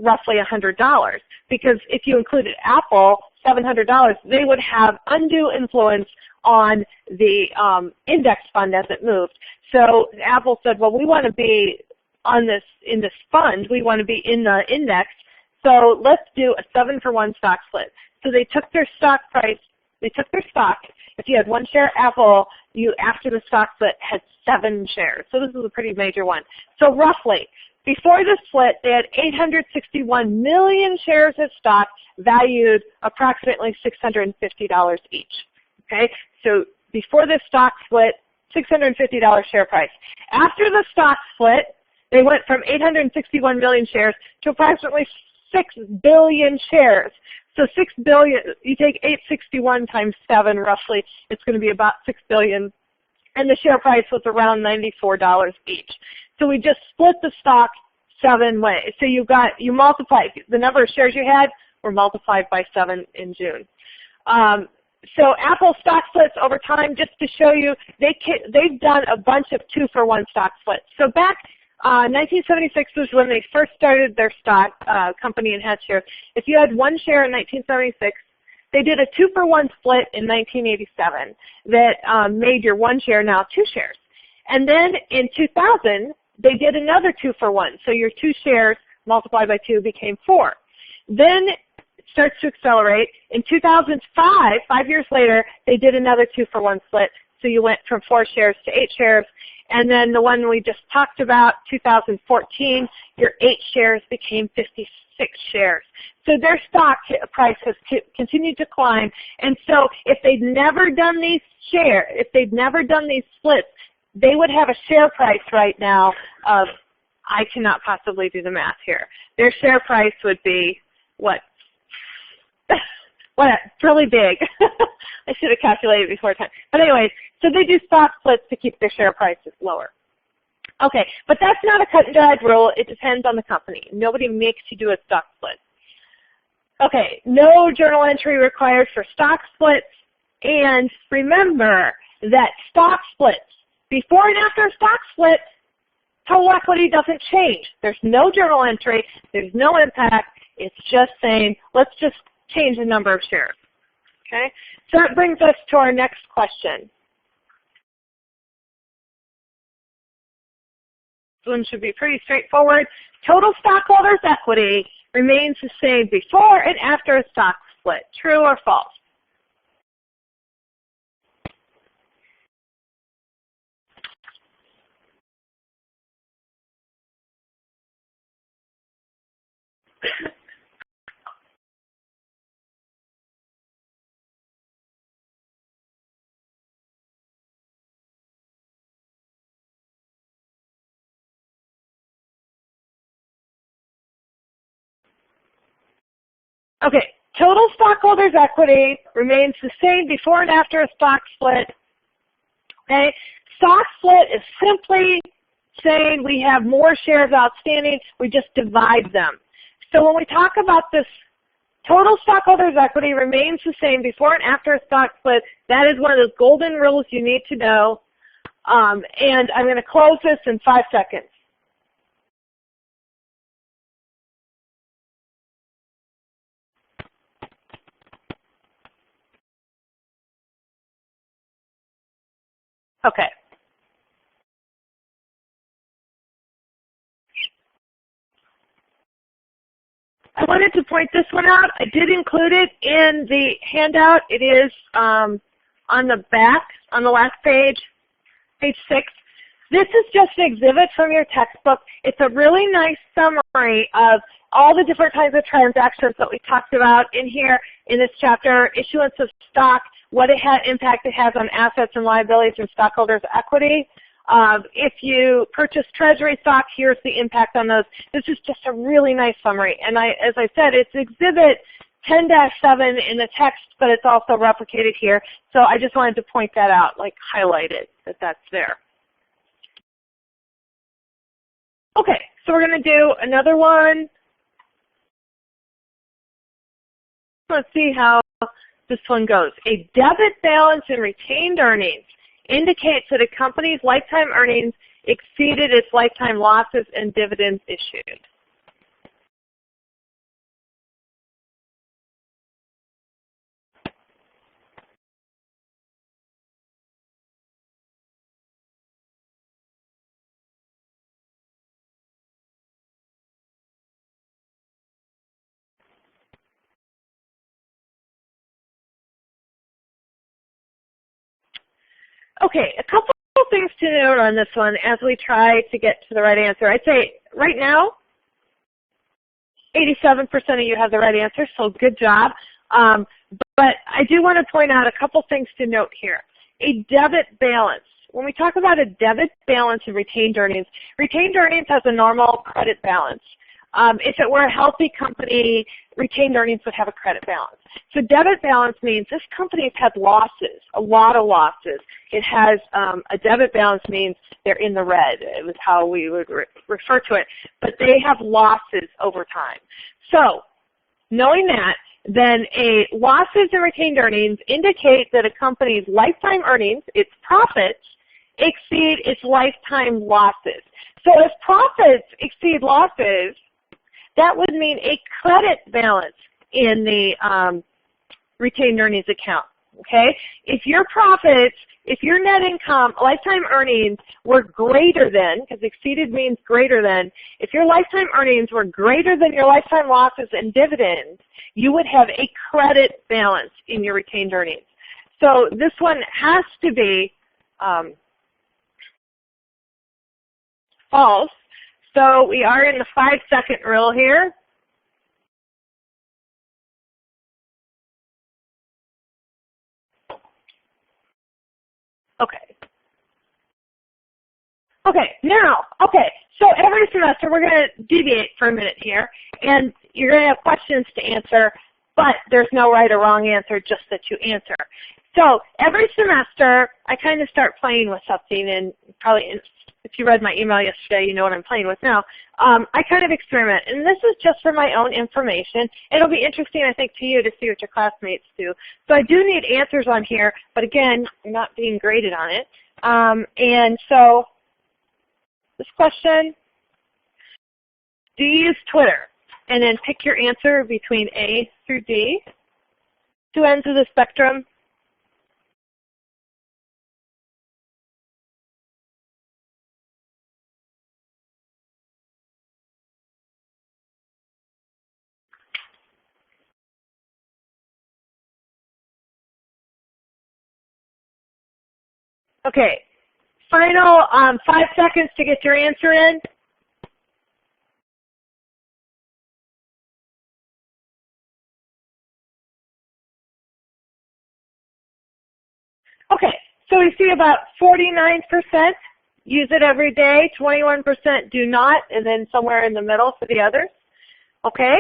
roughly $100, because if you included Apple, $700, they would have undue influence on the index fund as it moved. So Apple said, well, we want to be in this fund, we want to be in the index, so let's do a 7-for-1 stock split. So they took their stock price, they took their stock. If you had 1 share Apple, you, after the stock split, had 7 shares. So this is a pretty major one. So roughly, before the split, they had 861 million shares of stock valued approximately $650 each. Okay, so before the stock split, $650 share price. After the stock split, they went from 861 million shares to approximately 6 billion shares. So 6 billion, you take 861 times 7 roughly, it's going to be about 6 billion. And the share price was around $94 each. So we just split the stock 7 ways. So you multiply, the number of shares you had were multiplied by 7 in June. So Apple stock splits over time, just to show you, they've done a bunch of 2-for-1 stock splits. So back 1976 was when they first started their stock company and had shares. If you had 1 share in 1976, they did a 2-for-1 split in 1987 that made your 1 share now 2 shares. And then in 2000, they did another 2-for-1. So your 2 shares multiplied by 2 became 4. Then it starts to accelerate. In 2005, 5 years later, they did another 2-for-1 split. So you went from 4 shares to 8 shares. And then the one we just talked about, 2014, your 8 shares became 56 shares. So their stock price has continued to climb. And so if they'd never done these splits, they would have a share price right now of, I cannot possibly do the math here. Their share price would be, what? What? Really big. I should have calculated before time. But anyways, so they do stock splits to keep their share prices lower. Okay, but that's not a cut and dried rule. It depends on the company. Nobody makes you do a stock split. Okay, no journal entry required for stock splits. And remember that stock splits, before and after a stock split, total equity doesn't change. There's no journal entry. There's no impact. It's just saying, let's just change the number of shares. Okay, so that brings us to our next question. This one should be pretty straightforward. Total stockholders' equity remains the same before and after a stock split. True or false? Okay, total stockholders' equity remains the same before and after a stock split. Okay, stock split is simply saying we have more shares outstanding, we just divide them. So when we talk about this, total stockholders' equity remains the same before and after a stock split. That is one of those golden rules you need to know. And I'm going to close this in 5 seconds. Okay. I wanted to point this one out. I did include it in the handout. It is on the back, on the last page, page 6. This is just an exhibit from your textbook. It's a really nice summary of all the different kinds of transactions that we talked about in here in this chapter, issuance of stock, what impact it has on assets and liabilities and stockholders' equity. If you purchase treasury stock, here's the impact on those. This is just a really nice summary. And as I said, it's exhibit 10-7 in the text, but it's also replicated here. So I just wanted to point that out, like highlight it, that that's there. Okay, so we're going to do another one. Let's see how this one goes. A debit balance in retained earnings indicates that a company's lifetime earnings exceeded its lifetime losses and dividends issued. Okay, a couple of things to note on this one as we try to get to the right answer. I'd say right now, 87% of you have the right answer, so good job. But I do want to point out a couple things to note here. A debit balance. When we talk about a debit balance in retained earnings has a normal credit balance. If it were a healthy company, retained earnings would have a credit balance. So debit balance means this company's had losses, a lot of losses. It has a debit balance means they're in the red. It was how we would refer to it. But they have losses over time. So knowing that, then losses in retained earnings indicate that a company's lifetime earnings, its profits, exceed its lifetime losses. So if profits exceed losses, that would mean a credit balance in the retained earnings account, okay? If your profits, if your net income, lifetime earnings were greater than, because exceeded means greater than, if your lifetime earnings were greater than your lifetime losses and dividends, you would have a credit balance in your retained earnings. So this one has to be false. So we are in the 5-second rule here. Okay. Okay, now, so every semester we're going to deviate for a minute here, and you're going to have questions to answer, but there's no right or wrong answer, just that you answer. So every semester, I kind of start playing with something, and probably if you read my email yesterday, you know what I'm playing with now. I kind of experiment, and this is just for my own information. It'll be interesting, I think, to you to see what your classmates do. So I do need answers on here, but again, I'm not being graded on it. And so this question, do you use Twitter? And then pick your answer between A through D, two ends of the spectrum. Okay, final 5 seconds to get your answer in. Okay, so we see about 49% use it every day, 21% do not, and then somewhere in the middle for the others. Okay.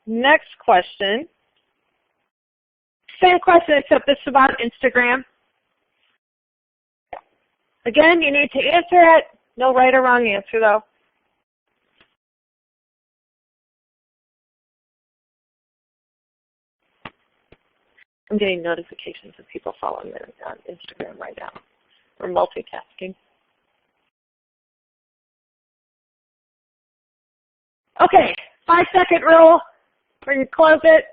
Next question. Same question, except this is about Instagram. Again, you need to answer it. No right or wrong answer, though. I'm getting notifications of people following me on Instagram right now. We're multitasking. Okay, 5-second rule. We're going to close it.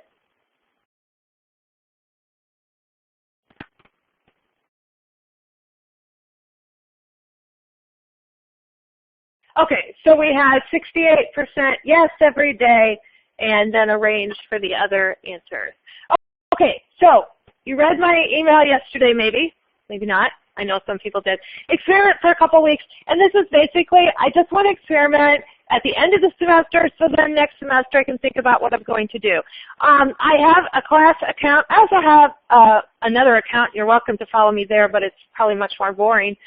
Okay, so we had 68% yes every day, and then a range for the other answers. Okay, so you read my email yesterday, maybe not. I know some people did. Experiment for a couple weeks, and this is basically, I just want to experiment at the end of the semester, so then next semester I can think about what I'm going to do. I have a class account. I also have another account. You're welcome to follow me there, but it's probably much more boring.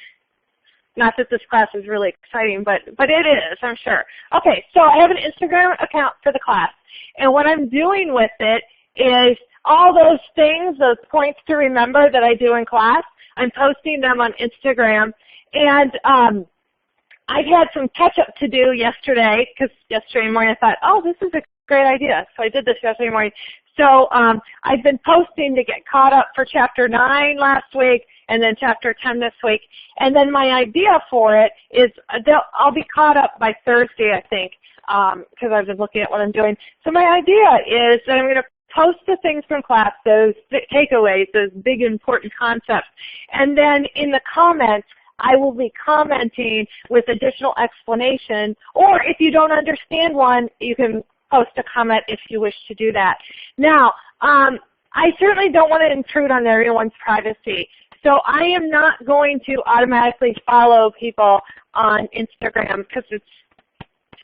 Not that this class is really exciting, but it is, I'm sure. Okay, so I have an Instagram account for the class, and what I'm doing with it is all those things, those points to remember that I do in class, I'm posting them on Instagram, and I had some catch-up to do yesterday, because yesterday morning I thought, oh, this is a great idea, so I did this yesterday morning. So I've been posting to get caught up for Chapter 9 last week, and then Chapter 10 this week. And then my idea for it is I'll be caught up by Thursday, I think, because I've been looking at what I'm doing. So my idea is that I'm going to post the things from class, those takeaways, those big important concepts. And then in the comments, I will be commenting with additional explanation. Or if you don't understand one, you can post a comment if you wish to do that. Now, I certainly don't want to intrude on everyone's privacy. So I am not going to automatically follow people on Instagram because it's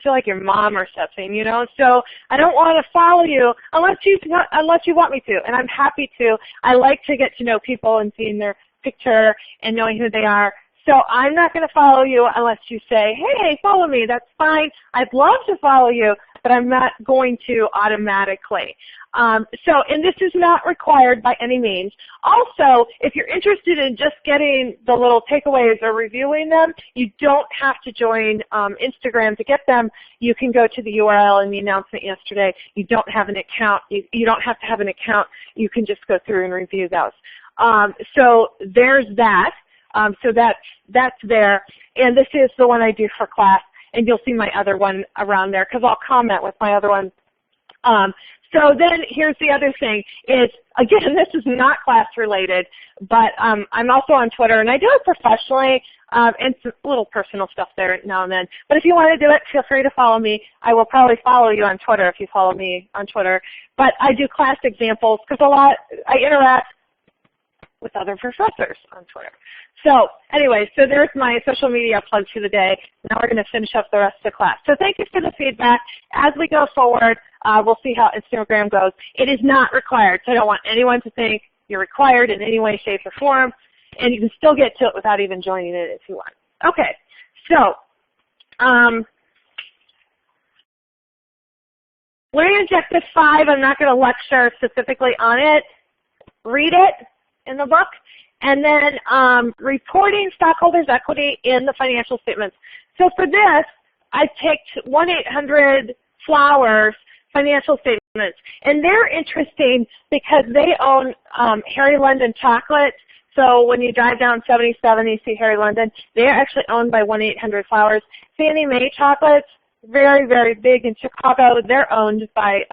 feel like your mom or something, you know. So I don't want to follow you unless you want me to, and I'm happy to. I like to get to know people and seeing their picture and knowing who they are. So I'm not going to follow you unless you say, hey, follow me. That's fine. I'd love to follow you, but I'm not going to automatically. And this is not required by any means. Also, if you're interested in just getting the little takeaways or reviewing them, you don't have to join Instagram to get them. You can go to the URL in the announcement yesterday. You don't have an account. You don't have to have an account. You can just go through and review those. So there's that. So that's there. And this is the one I do for class. And you'll see my other one around there because I'll comment with my other one. So then here's the other thing is, again, this is not class related, but I'm also on Twitter, and I do it professionally, and some little personal stuff there now and then. But if you want to do it, feel free to follow me. I will probably follow you on Twitter if you follow me on Twitter. But I do class examples because I interact with other professors on Twitter. So anyway, so there's my social media plug for the day. Now we're going to finish up the rest of the class. So thank you for the feedback. As we go forward, we'll see how Instagram goes. It is not required, so I don't want anyone to think you're required in any way, shape, or form. And you can still get to it without even joining it if you want. Okay, so learning objective 5, I'm not going to lecture specifically on it. Read it in the book. And then reporting stockholders' equity in the financial statements. So for this, I picked 1-800-Flowers financial statements. And they're interesting because they own Harry London Chocolate. So when you drive down 77, you see Harry London. They're actually owned by 1-800-Flowers. Fannie Mae Chocolates, very, very big in Chicago. They're owned by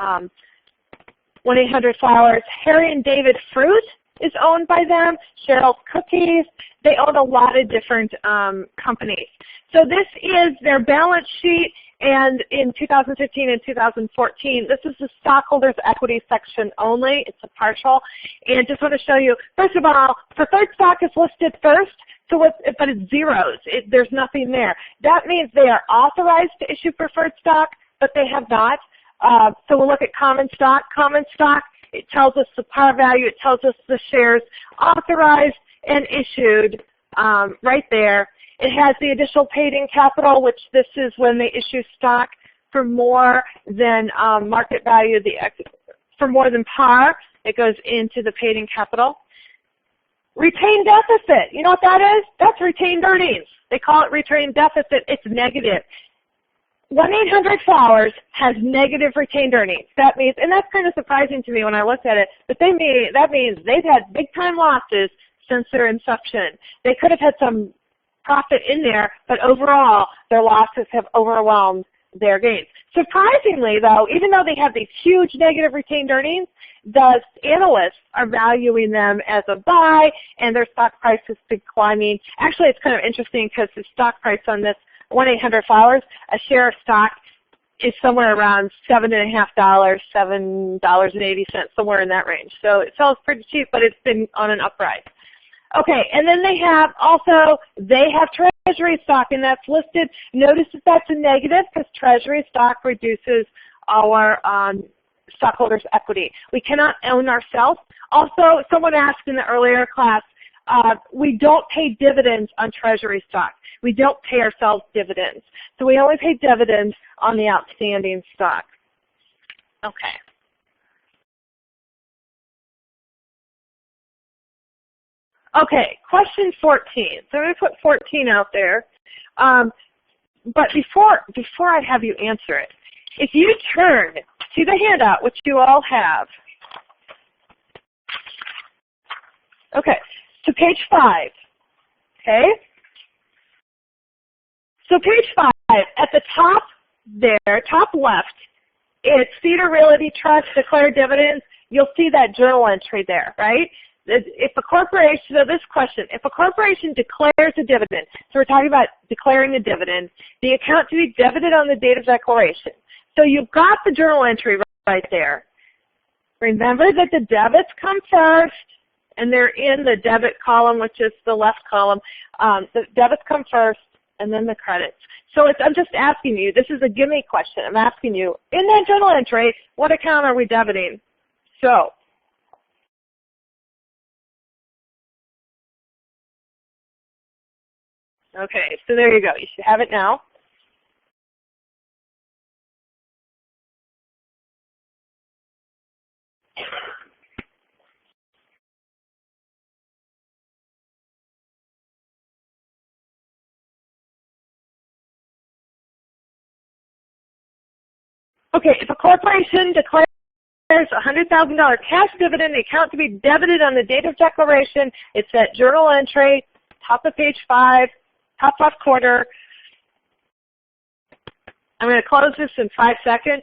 1-800-Flowers. Harry and David Fruit is owned by them. Cheryl's Cookies. They own a lot of different companies. So this is their balance sheet, and in 2015 and 2014, this is the stockholders' equity section only. It's a partial. And just want to show you, first of all, preferred stock is listed first, so but it's zeros. There's nothing there. That means they are authorized to issue preferred stock, but they have not. So we'll look at common stock. Common stock, it tells us the par value. It tells us the shares authorized and issued right there. It has the additional paid-in capital, which this is when they issue stock for more than market value, for more than par. It goes into the paid-in capital. Retained deficit, you know what that is? That's retained earnings. They call it retained deficit. It's negative. 1-800-Flowers has negative retained earnings. That means, and that's kind of surprising to me when I looked at it, but that means they've had big-time losses since their inception. They could have had some profit in there, but overall, their losses have overwhelmed their gains. Surprisingly, though, even though they have these huge negative retained earnings, the analysts are valuing them as a buy, and their stock price has been climbing. Actually, it's kind of interesting because the stock price on this 1-800-Flowers, a share of stock is somewhere around $7.50, $7.80, somewhere in that range. So it sells pretty cheap, but it's been on an uprise. Okay, and then they have treasury stock, and that's listed. Notice that that's a negative because treasury stock reduces our stockholders' equity. We cannot own ourselves. Also, someone asked in the earlier class, we don't pay dividends on treasury stock. We don't pay ourselves dividends. So we only pay dividends on the outstanding stock. Okay. Okay, question 14. So I'm going to put 14 out there. But before I have you answer it, if you turn to the handout, which you all have, okay, to page 5, okay? So page 5, at the top there, top left, it's Cedar Realty Trust declared dividends. You'll see that journal entry there, right? If a corporation, so this question, if a corporation declares a dividend, so we're talking about declaring a dividend, the account to be debited on the date of declaration. So you've got the journal entry right there. Remember that the debits come first, and they're in the debit column, which is the left column. The debits come first, and then the credits. So I'm just asking you, this is a gimme question. I'm asking you, in that journal entry, what account are we debiting? So, okay, so there you go. You should have it now. Okay, if a corporation declares a $100,000 cash dividend, the account to be debited on the date of declaration, it's that journal entry, top of page 5, top left corner. I'm going to close this in 5 seconds.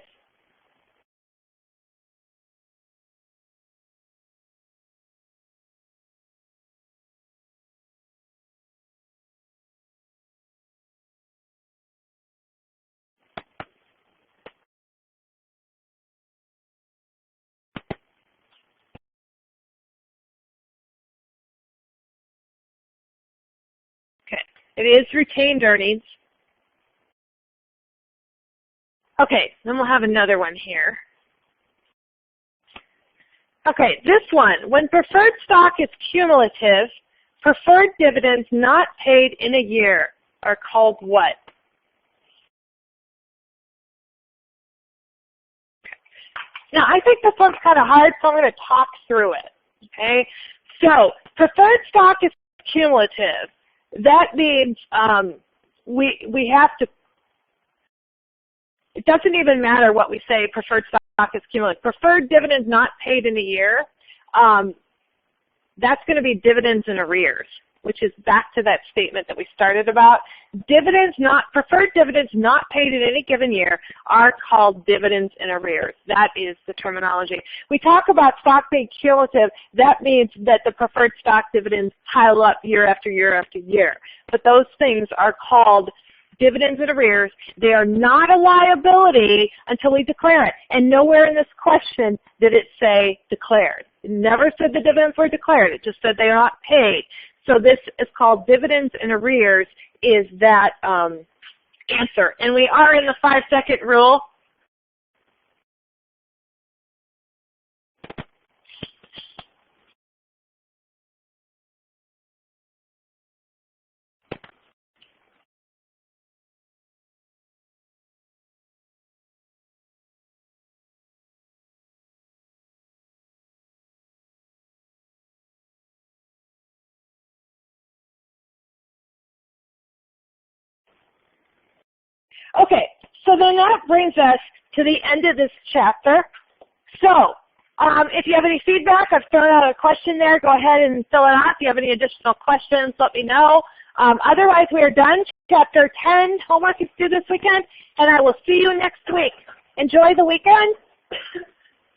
It is retained earnings. Okay, then we'll have another one here. Okay, this one, when preferred stock is cumulative, preferred dividends not paid in a year are called what? Now, I think this one's kind of hard, so I'm going to talk through it, okay? So, preferred stock is cumulative. That means we have to, it doesn't even matter what we say preferred stock is cumulative. Preferred dividends not paid in a year, that's going to be dividends in arrears, which is back to that statement that we started about. Preferred dividends not paid in any given year are called dividends in arrears. That is the terminology. We talk about stock being cumulative. That means that the preferred stock dividends pile up year after year after year. But those things are called dividends in arrears. They are not a liability until we declare it. And nowhere in this question did it say declared. It never said the dividends were declared. It just said they are not paid. So this is called dividends in arrears, is that answer. And we are in the 5-second rule. Okay, so then that brings us to the end of this chapter. So if you have any feedback, I've thrown out a question there. Go ahead and fill it out. If you have any additional questions, let me know. Otherwise, we are done. Chapter 10, homework is due this weekend, and I will see you next week. Enjoy the weekend.